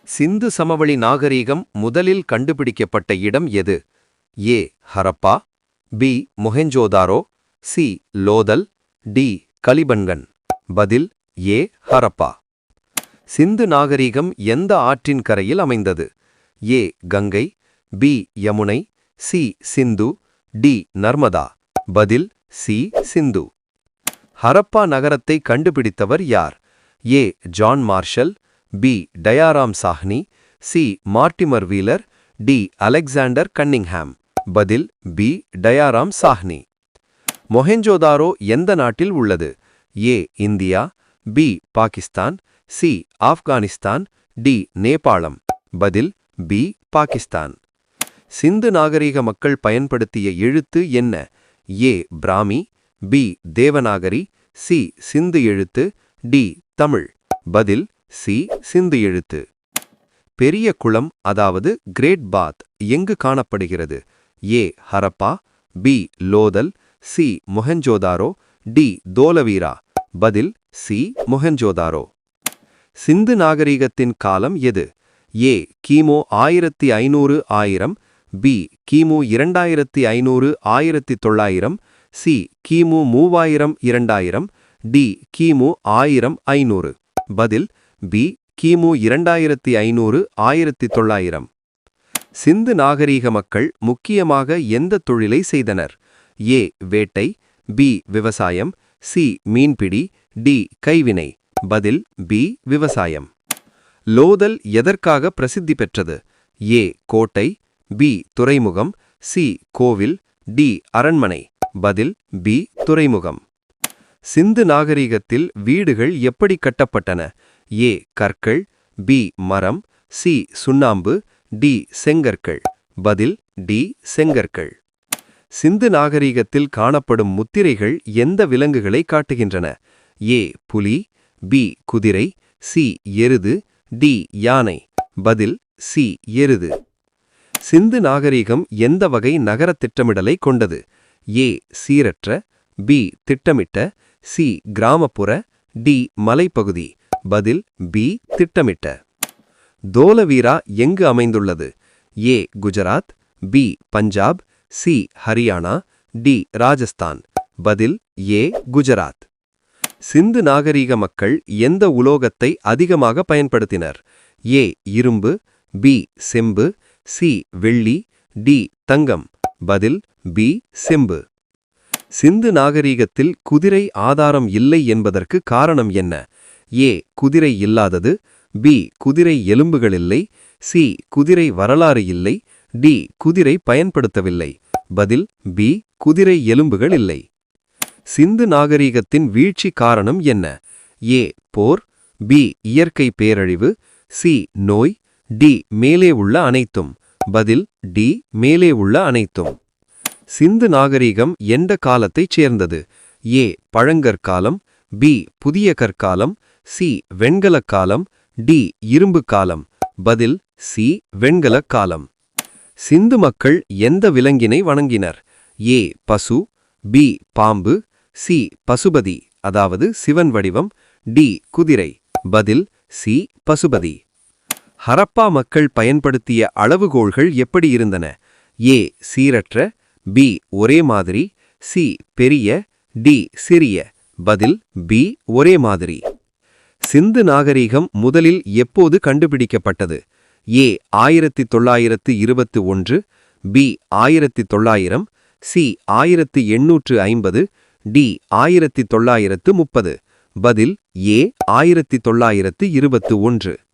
சிந்து சமவெளி நாகரீகம் முதலில் கண்டுபிடிக்கப்பட்ட இடம் எது? A. Harappa, B. Mohenjodaro, C. Lothal, D. Kalibangan. பதில் ஏ. ஹரப்பா. சிந்து நாகரீகம் எந்த ஆற்றின் கரையில் அமைந்தது? A. Ganga, B. Yamuna, C. Sindhu, D. Narmada. பதில் சி. சிந்து. ஹரப்பா நகரத்தை கண்டுபிடித்தவர் யார்? A. John Marshall, B. Dayaram Sahni, C. Mortimer Wheeler, D. Alexander Cunningham. பதில் பி. டயாராம் சாஹ்னி. மொஹெஞ்சோதாரோ எந்த நாட்டில் உள்ளது? A. India, B. Pakistan, C. Afghanistan, D. நேபாளம். பதில் பி. பாகிஸ்தான். சிந்து நாகரீக மக்கள் பயன்படுத்திய எழுத்து என்ன? ஏ. பிராமி, பி. தேவநாகரி, சி. சிந்து எழுத்து, டி. தமிழ். பதில் சி. சிந்து எழுத்து. பெரிய குளம் அதாவது கிரேட் பாத் எங்கு காணப்படுகிறது? A. Harappa, B. Lothal, C. Mohenjodaro, D. Dholavira. பதில் சி. மொஹெஞ்சோதாரோ. சிந்து நாகரீகத்தின் காலம் எது? ஏ. கிமு 1500-1000, பி. கிமு 2500-1900, சி. கிமு 3000-2000, டி. கிமு 1000-500. பதில் பி. கிமு 2500-1900. சிந்து நாகரீக மக்கள் முக்கியமாக எந்த தொழிலை செய்தனர்? ஏ. வேட்டை, பி. விவசாயம், சி. மீன்பிடி, டி. கைவினை. பதில் பி. விவசாயம். லோதல் எதற்காக பிரசித்தி பெற்றது? ஏ. கோட்டை, பி. துறைமுகம், சி. கோவில், டி. அரண்மனை. பதில் பி. துறைமுகம். சிந்து நாகரீகத்தில் வீடுகள் எப்படி கட்டப்பட்டன? ஏ. கற்கள், பி. மரம், சி. சுண்ணாம்பு, டி. செங்கற்கள். பதில் டி. செங்கற்கள். சிந்து நாகரீகத்தில் காணப்படும் முத்திரைகள் எந்த விலங்குகளை காட்டுகின்றன? ஏ. புலி, பி. குதிரை, சி. எருது, டி. யானை. பதில் சி. எருது. சிந்து நாகரீகம் எந்த வகை நகர திட்டமிடலை கொண்டது? ஏ. சீரற்ற, பி. திட்டமிட்ட, சி. கிராமப்புற, டி. மலைப்பகுதி. பதில் பி. திட்டமிட்ட. தோலவீரா எங்கு அமைந்துள்ளது? A. Gujarat, B. Punjab, C. Haryana, D. Rajasthan. பதில் ஏ. குஜராத். சிந்து நாகரீக மக்கள் எந்த உலோகத்தை அதிகமாக பயன்படுத்தினர்? ஏ. இரும்பு, பி. செம்பு, சி. வெள்ளி, டி. தங்கம். பதில் பி. செம்பு. சிந்து நாகரீகத்தில் குதிரை ஆதாரம் இல்லை என்பதற்கு காரணம் என்ன? ஏ. குதிரை இல்லாதது, பி. குதிரை எலும்புகளில்லை, சி. குதிரை வரலாறு இல்லை, டி. குதிரை பயன்படுத்தவில்லை. பதில் பி. குதிரை எலும்புகள் இல்லை. சிந்து நாகரீகத்தின் வீழ்ச்சி காரணம் என்ன? ஏ. போர், பி. இயற்கை பேரழிவு, சி. நோய், டி. மேலே உள்ள அனைத்தும். பதில் டி. மேலே உள்ள அனைத்தும். சிந்து நாகரீகம் எந்த காலத்தைச் சேர்ந்தது? ஏ. பழங்கற்காலம், பி. புதிய கற்காலம், சி. வெண்கலக் காலம், டி. இரும்பு காலம். பதில் சி. வெண்கலக் காலம். சிந்து மக்கள் எந்த விலங்கினை வணங்கினர்? ஏ. பசு, பி. பாம்பு, சி. பசுபதி அதாவது சிவன் வடிவம், டி. குதிரை. பதில் சி. பசுபதி. ஹரப்பா மக்கள் பயன்படுத்திய அளவுகோல்கள் எப்படி இருந்தன? ஏ. சீரற்ற, பி. ஒரே மாதிரி, சி. பெரிய, டி. சிறிய. பதில் பி. ஒரே மாதிரி. சிந்து நாகரீகம் முதலில் எப்போது கண்டுபிடிக்கப்பட்டது? ஏ. 1921, பி. 1900, சி. 1850, டி. 1930. பதில் ஏ. 1921.